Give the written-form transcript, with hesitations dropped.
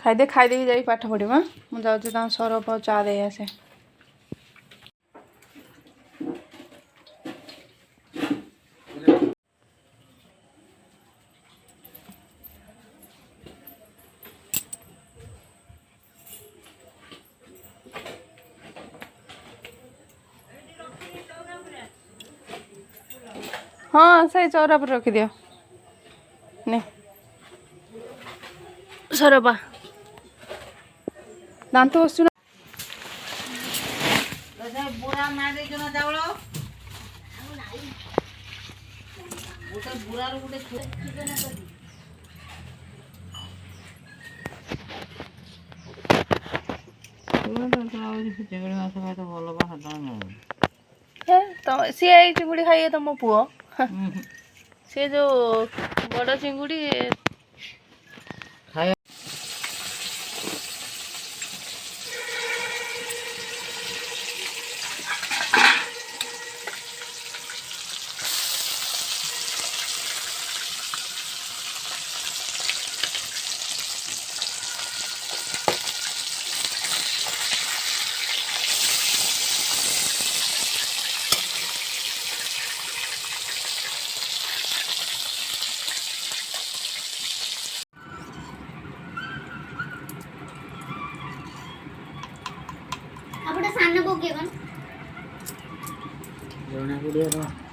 खाईदे जाई पाठ पढ़ा मुझे सरप चा दे आसे हाँ से चौरा पर रखी दियो ने सरपा दांत बसु बुरा मार चावल गोटे बुरा गोटे चिंगड़ी माछ खाए तो भल तो सी आई चिंगुड़ी खाइए तुम पुओ सी जो बड़ चिंगुड़ी जने गुड़िया